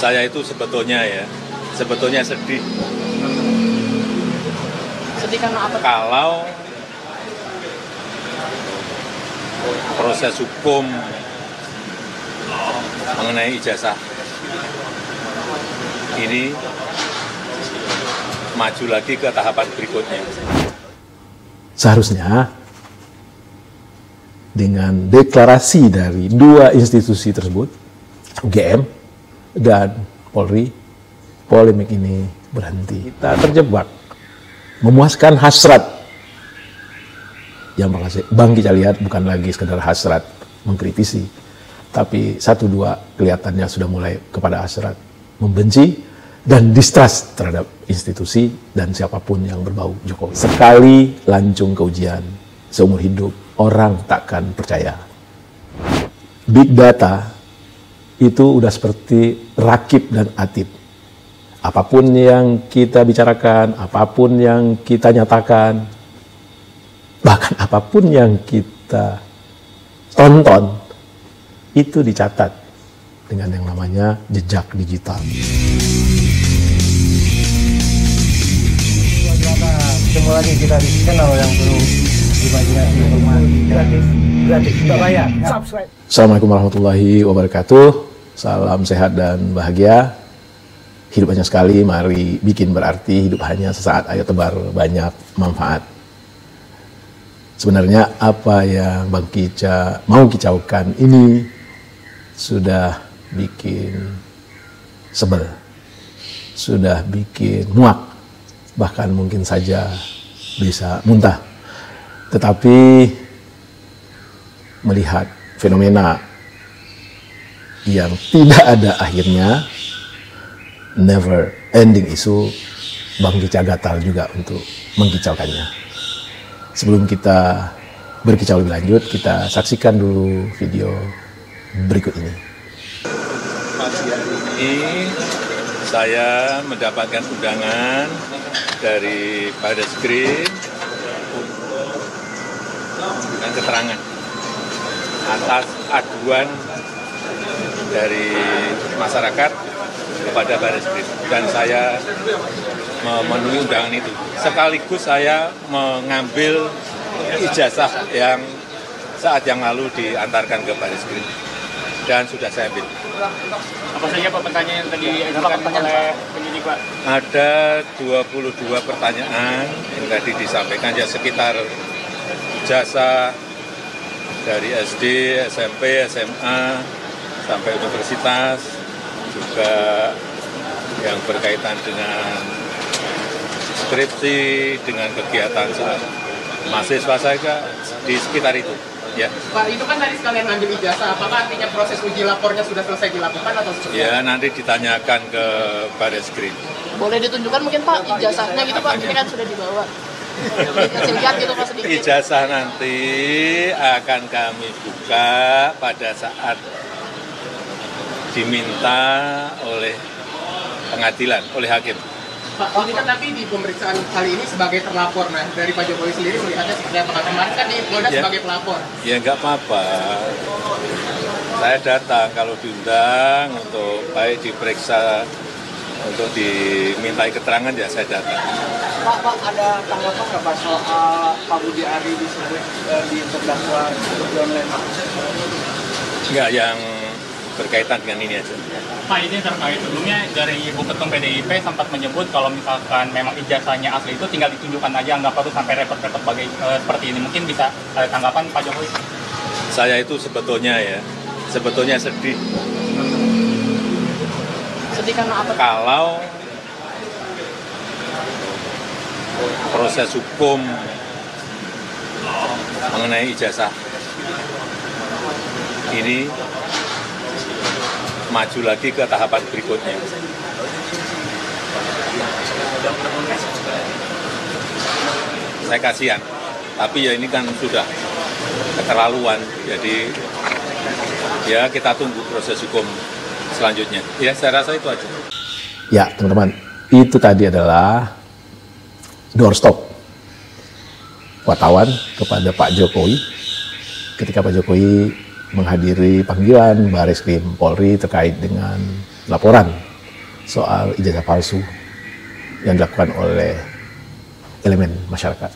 Saya itu sebetulnya sedih. Sedih karena apa? Kalau proses hukum mengenai ijazah ini maju lagi ke tahapan berikutnya. Seharusnya dengan deklarasi dari dua institusi tersebut, UGM dan Polri, polemik ini berhenti. Kita terjebak, memuaskan hasrat. Yang Bang Kicau lihat bukan lagi sekedar hasrat mengkritisi, tapi satu dua kelihatannya sudah mulai kepada hasrat membenci dan distrust terhadap institusi dan siapapun yang berbau Jokowi. Sekali lancung ke ujian seumur hidup, orang takkan percaya. Big data itu udah seperti Rakib dan Atid. Apapun yang kita bicarakan, apapun yang kita nyatakan, bahkan apapun yang kita tonton, itu dicatat dengan yang namanya jejak digital. Ketemu lagi kita di channel yang perlu imajinasi rumah gratis tidak bayar. Subscribe. Assalamualaikum warahmatullahi wabarakatuh. Salam sehat dan bahagia. Hidup hanya sekali, mari bikin berarti. Hidup hanya sesaat, ayo tebar banyak manfaat. Sebenarnya apa yang Bang Kicau mau kicaukan ini sudah bikin sebel, sudah bikin muak, bahkan mungkin saja bisa muntah. Tetapi melihat fenomena yang tidak ada akhirnya, never ending isu, Bang Kicau gatal juga untuk mengkicaukannya. Sebelum kita berkicau lebih lanjut, kita saksikan dulu video berikut ini. Pagi hari ini saya mendapatkan undangan dari Bareskrim dan keterangan atas aduan dari masyarakat kepada Bareskrim, dan saya memenuhi undangan itu. Sekaligus saya mengambil ijazah yang saat yang lalu diantarkan ke Bareskrim dan sudah saya ambil. Apa saja Pak pertanyaan yang tadi diajukan oleh penyidik Pak? Ada 22 pertanyaan yang tadi disampaikan, ya sekitar ijazah dari SD, SMP, SMA, sampai universitas, juga yang berkaitan dengan skripsi, dengan kegiatan saat mahasiswa saya di sekitar itu. Ya. Pak, itu kan tadi sekalian ngambil ijazah, apakah artinya proses uji lapornya sudah selesai dilakukan atau seperti apa? Ya, nanti ditanyakan ke Bareskrim. Boleh ditunjukkan mungkin Pak ijazahnya gitu Pak, ini kan sudah dibawa. Kasih lihat gitu Pak sedikit. Ijazah nanti akan kami buka pada saat diminta oleh pengadilan, oleh hakim. Pak, ini kan tapi di pemeriksaan kali ini sebagai terlapor, nah dari Pak Jokowi sendiri melihatnya seperti apa? Kemarin kan di Polda sebagai pelapor. Ya nggak apa-apa. Saya datang kalau diundang untuk baik diperiksa, untuk dimintai keterangan, ya saya datang. Pak, ada tanggapan nggak Pak soal Pak Budi Ari disebut di terdakwa seperti online? Enggak, yang berkaitan dengan ini aja. Pak, ini terkait sebelumnya dari Ibu Ketum PDIP sempat menyebut kalau misalkan memang ijazahnya asli itu tinggal ditunjukkan aja, nggak perlu sampai repot-repot seperti ini. Mungkin bisa tanggapan Pak Jokowi? Saya itu sebetulnya sedih. Sedih karena apa? Kalau proses hukum mengenai ijazah ini maju lagi ke tahapan berikutnya. Saya kasihan, tapi ya ini kan sudah keterlaluan, jadi ya kita tunggu proses hukum selanjutnya. Ya, saya rasa itu aja. Ya, teman-teman, itu tadi adalah doorstop wartawan kepada Pak Jokowi ketika Pak Jokowi menghadiri panggilan Bareskrim Polri terkait dengan laporan soal ijazah palsu yang dilakukan oleh elemen masyarakat.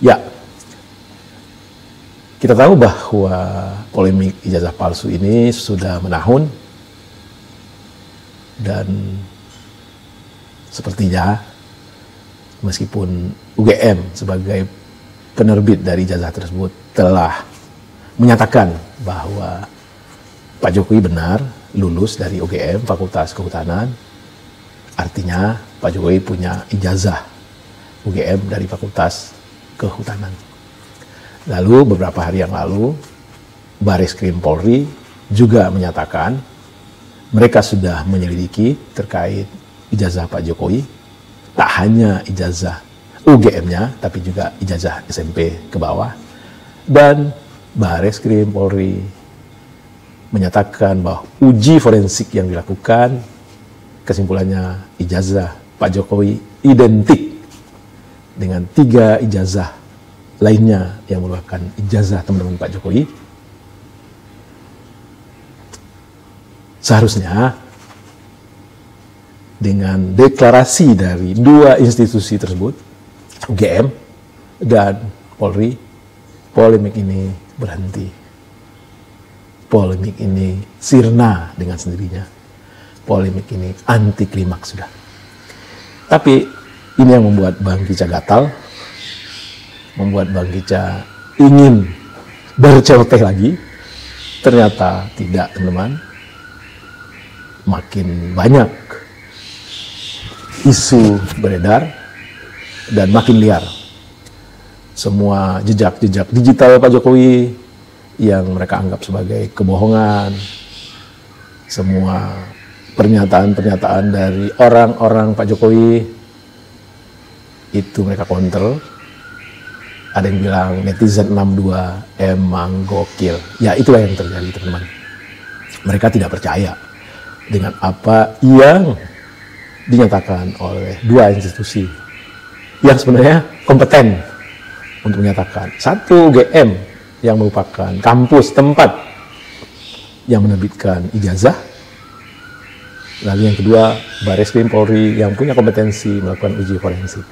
Ya, kita tahu bahwa polemik ijazah palsu ini sudah menahun dan sepertinya meskipun UGM sebagai penerbit dari ijazah tersebut telah menyatakan bahwa Pak Jokowi benar lulus dari UGM Fakultas Kehutanan, artinya Pak Jokowi punya ijazah UGM dari Fakultas Kehutanan. Lalu beberapa hari yang lalu Bareskrim Polri juga menyatakan mereka sudah menyelidiki terkait ijazah Pak Jokowi, tak hanya ijazah UGM-nya tapi juga ijazah SMP ke bawah, dan Bareskrim Polri menyatakan bahwa uji forensik yang dilakukan kesimpulannya ijazah Pak Jokowi identik dengan 3 ijazah lainnya yang merupakan ijazah teman-teman Pak Jokowi. Seharusnya dengan deklarasi dari 2 institusi tersebut, UGM dan Polri, polemik ini berhenti. Polemik ini sirna dengan sendirinya. Polemik ini anti klimaks sudah. Tapi ini yang membuat Bang Kicca gatal, membuat Bang Kicca ingin berceloteh lagi. Ternyata tidak, teman-teman. Makin banyak isu beredar dan makin liar. Semua jejak-jejak digital Pak Jokowi yang mereka anggap sebagai kebohongan, semua pernyataan-pernyataan dari orang-orang Pak Jokowi itu mereka counter. Ada yang bilang netizen 62 emang gokil. Ya, itulah yang terjadi, teman-teman. Mereka tidak percaya dengan apa yang dinyatakan oleh 2 institusi yang sebenarnya kompeten untuk menyatakan. Satu, UGM yang merupakan kampus tempat yang menerbitkan ijazah. Lalu yang kedua, Bareskrim Polri yang punya kompetensi melakukan uji forensik.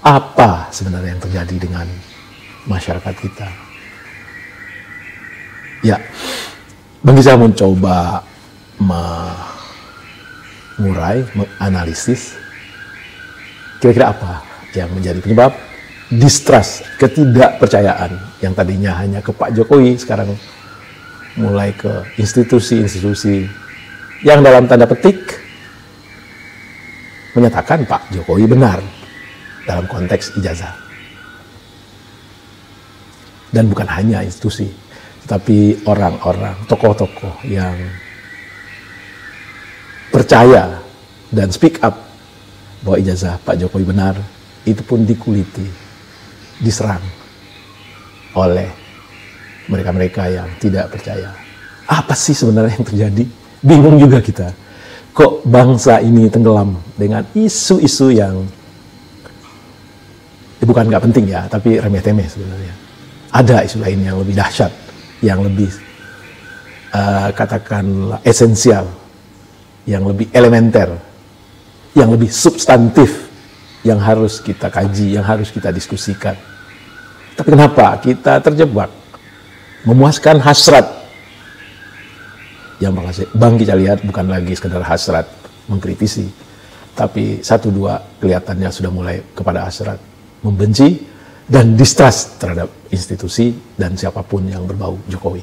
Apa sebenarnya yang terjadi dengan masyarakat kita? Ya, Bang Kicca mencoba mengurai, menganalisis kira-kira apa yang menjadi penyebab distrust, ketidakpercayaan yang tadinya hanya ke Pak Jokowi, sekarang mulai ke institusi-institusi yang dalam tanda petik menyatakan Pak Jokowi benar dalam konteks ijazah. Dan bukan hanya institusi, tetapi orang-orang, tokoh-tokoh yang percaya dan speak up bahwa ijazah Pak Jokowi benar, itu pun dikuliti, diserang oleh mereka-mereka yang tidak percaya. Apa sih sebenarnya yang terjadi? Bingung juga kita. Kok bangsa ini tenggelam dengan isu-isu yang bukan nggak penting ya, tapi remeh-temeh sebenarnya. Ada isu lain yang lebih dahsyat, yang lebih katakanlah esensial, yang lebih elementer, yang lebih substantif, yang harus kita kaji, yang harus kita diskusikan. Tapi kenapa kita terjebak memuaskan hasrat? Yang Bang Kicca lihat bukan lagi sekedar hasrat mengkritisi, tapi 1-2 kelihatannya sudah mulai kepada hasrat membenci dan distrust terhadap institusi dan siapapun yang berbau Jokowi.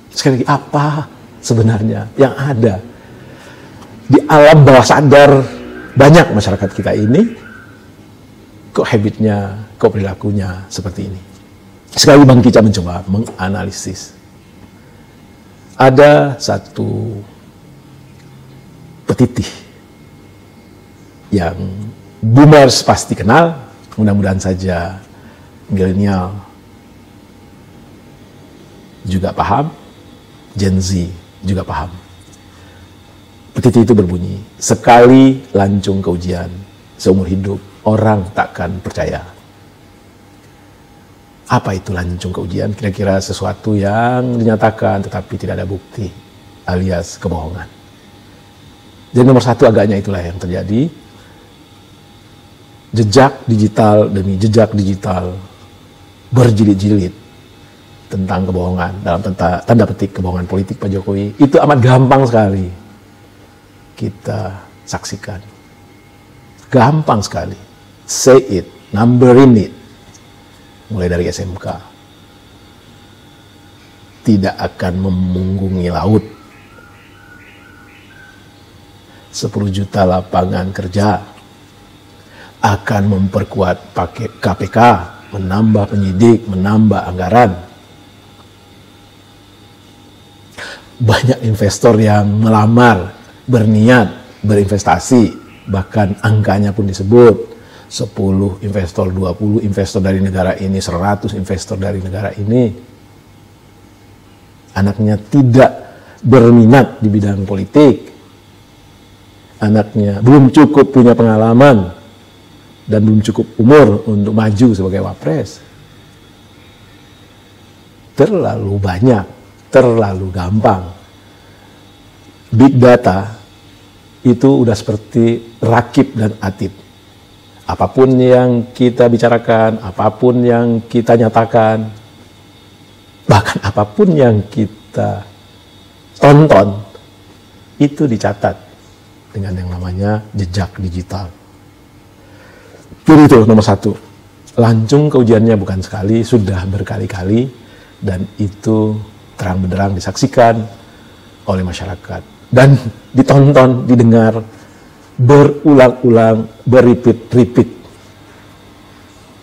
Sekali lagi, apa sebenarnya yang ada di alam bawah sadar banyak masyarakat kita ini? Kok habitnya, kok perilakunya seperti ini? Sekali Bang Kicca mencoba menganalisis. Ada satu petitih yang boomers pasti kenal, mudah-mudahan saja milenial juga paham, Gen Z juga paham. Petitih itu berbunyi, sekali lancung ke ujian seumur hidup, orang takkan percaya. Apa itu lancung ke ujian? Kira-kira sesuatu yang dinyatakan tetapi tidak ada bukti. alias kebohongan. Jadi nomor satu agaknya itulah yang terjadi. Jejak digital demi jejak digital berjilid-jilid tentang kebohongan, dalam tanda petik kebohongan politik Pak Jokowi, itu amat gampang sekali kita saksikan. Gampang sekali. Say it, numberin it. Mulai dari SMK. Tidak akan memunggungi laut. 10 juta lapangan kerja. Akan memperkuat KPK, menambah penyidik, menambah anggaran. Banyak investor yang melamar, berniat, berinvestasi, bahkan angkanya pun disebut 10 investor, 20 investor dari negara ini, 100 investor dari negara ini. Anaknya tidak berminat di bidang politik. Anaknya belum cukup punya pengalaman dan belum cukup umur untuk maju sebagai wapres. Terlalu banyak, terlalu gampang. Big data itu udah seperti Rakib dan Atid. Apapun yang kita bicarakan, apapun yang kita nyatakan, bahkan apapun yang kita tonton, itu dicatat dengan yang namanya jejak digital. Jadi itu nomor satu. Lancung keujiannya bukan sekali, sudah berkali-kali, dan itu terang benderang disaksikan oleh masyarakat. Dan ditonton, didengar, berulang-ulang, berrepeat-repeat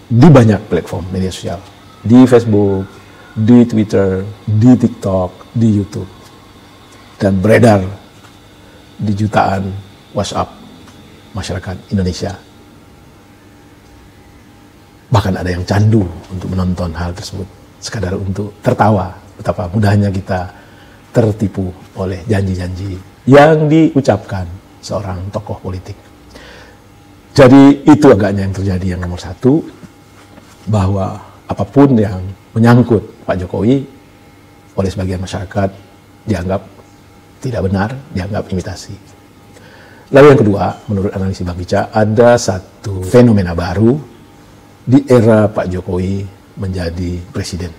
di banyak platform media sosial. Di Facebook, di Twitter, di TikTok, di YouTube. Dan beredar di jutaan WhatsApp masyarakat Indonesia. Bahkan ada yang candu untuk menonton hal tersebut, sekadar untuk tertawa betapa mudahnya kita tertipu oleh janji-janji yang diucapkan seorang tokoh politik. Jadi itu agaknya yang terjadi yang nomor satu, bahwa apapun yang menyangkut Pak Jokowi oleh sebagian masyarakat dianggap tidak benar, dianggap imitasi. Lalu yang kedua, menurut analisis Bang Ica, ada satu fenomena baru di era Pak Jokowi menjadi presiden.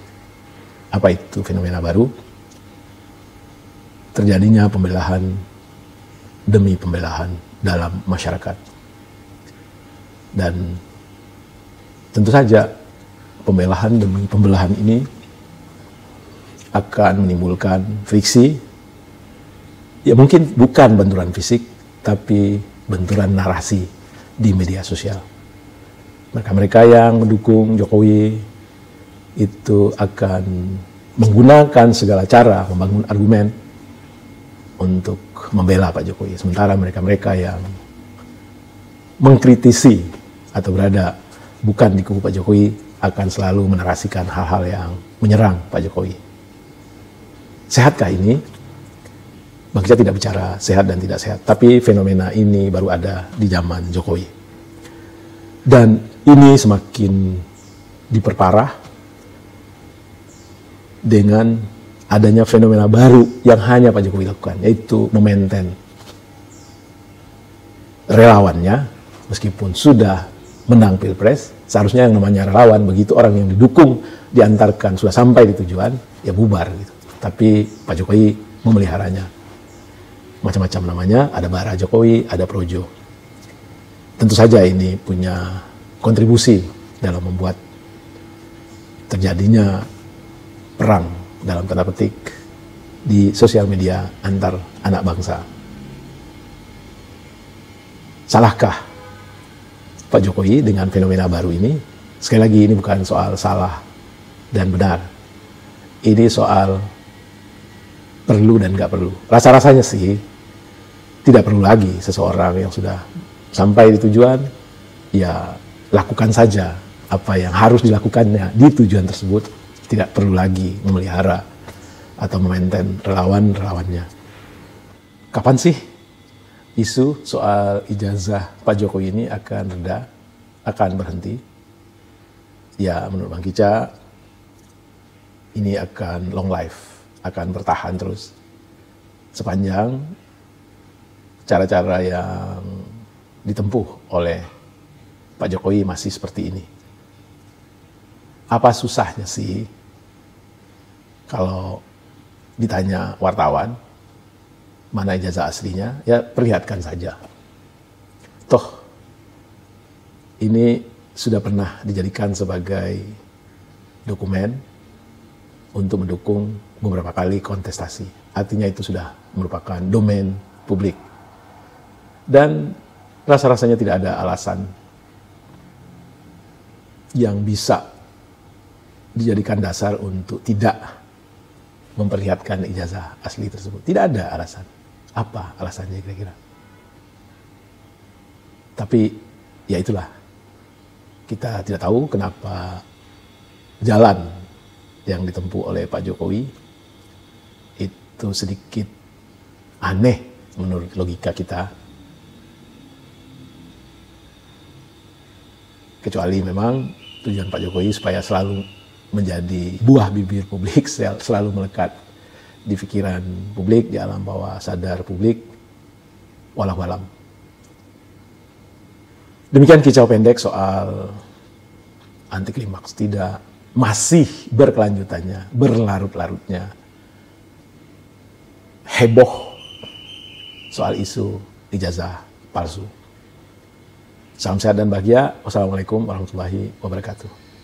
Apa itu fenomena baru? Terjadinya pembelahan demi pembelahan dalam masyarakat. Dan tentu saja pembelahan demi pembelahan ini akan menimbulkan friksi. Ya mungkin bukan benturan fisik, tapi benturan narasi di media sosial. Mereka-mereka yang mendukung Jokowi itu akan menggunakan segala cara, membangun argumen untuk membela Pak Jokowi. Sementara mereka-mereka yang mengkritisi atau berada bukan di kubu Pak Jokowi akan selalu menarasikan hal-hal yang menyerang Pak Jokowi. Sehatkah ini? Bang Ica tidak bicara sehat dan tidak sehat, tapi fenomena ini baru ada di zaman Jokowi. Dan ini semakin diperparah dengan adanya fenomena baru yang hanya Pak Jokowi lakukan, yaitu memaintain relawannya. Meskipun sudah menang Pilpres, seharusnya yang namanya relawan, begitu orang yang didukung diantarkan sudah sampai di tujuan, ya bubar gitu. Tapi Pak Jokowi memeliharanya. Macam-macam namanya, ada Bara Jokowi, ada Projo. Tentu saja ini punya kontribusi dalam membuat terjadinya perang dalam tanda petik di sosial media antar anak bangsa. Salahkah Pak Jokowi dengan fenomena baru ini? Sekali lagi, ini bukan soal salah dan benar. Ini soal perlu dan nggak perlu. Rasa-rasanya sih tidak perlu lagi seseorang yang sudah sampai di tujuan, ya lakukan saja apa yang harus dilakukannya di tujuan tersebut. Tidak perlu lagi memelihara atau memaintain relawan-relawannya. Kapan sih isu soal ijazah Pak Jokowi ini akan reda, akan berhenti? Ya menurut Bang Ica, ini akan long life, akan bertahan terus. sepanjang cara-cara yang ditempuh oleh Pak Jokowi masih seperti ini. Apa susahnya sih kalau ditanya wartawan mana ijazah aslinya, ya perlihatkan saja. Toh ini sudah pernah dijadikan sebagai dokumen untuk mendukung beberapa kali kontestasi. Artinya itu sudah merupakan domain publik. Dan rasa-rasanya tidak ada alasan yang bisa dijadikan dasar untuk tidak memperlihatkan ijazah asli tersebut. Tidak ada alasan. Apa alasannya kira-kira? Tapi ya itulah. Kita tidak tahu kenapa jalan yang ditempuh oleh Pak Jokowi itu sedikit aneh menurut logika kita. Kecuali memang tujuan Pak Jokowi supaya selalu menjadi buah bibir publik, selalu melekat di pikiran publik, di alam bawah sadar publik, walau alam. Demikian kicau pendek soal anti klimaks. Tidak, masih berkelanjutannya, berlarut-larutnya heboh soal isu ijazah palsu. Salam sehat dan bahagia. Wassalamualaikum warahmatullahi wabarakatuh.